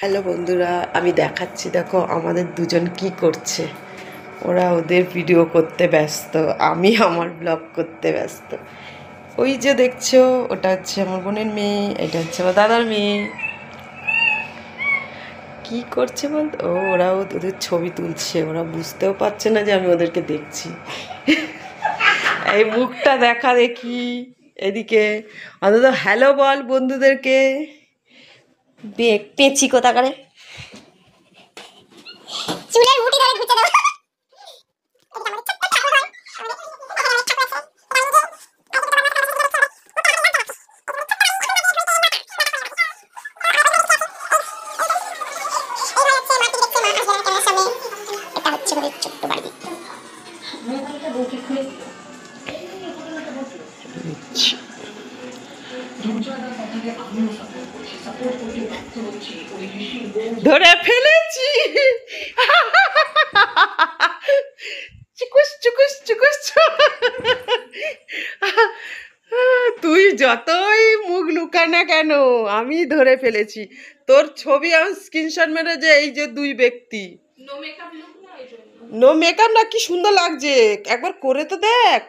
Hello বন্ধুরা, আমি দেখাচ্ছি, দেখো আমাদের দুজন কি করছে। ওরা ওদের ভিডিও করতে ব্যস্ত, আমি আমার ব্লগ করতে ব্যস্ত। ওই যে দেখছো, ওটা হচ্ছে আমার বোনের মেয়ে, এটা হচ্ছে আমার দাদার মেয়ে। কি করছে বলতো, ওরাও ওদের ছবি তুলছে, ওরা বুঝতেও পারছে না যে আমি ওদেরকে দেখছি। এই মুখটা দেখা দেখি, এদিকে অন্তত হ্যালো বল বন্ধুদেরকে। পেঁচি কোথাকারে চুলের মুঠি ধরে ঘুরতে দাও। ছোট্ট বাড়ি ধরে ফেলেছি। চুকুস চুকুস চুকুস। তুই যতই মুখ লুকা না কেন, আমি ধরে ফেলেছি। তোর ছবি আমি স্ক্রিনশট মেরে, যে এই যে দুই ব্যক্তি নো মেকআপ না, কি সুন্দর লাগছে, একবার করে তো দেখ।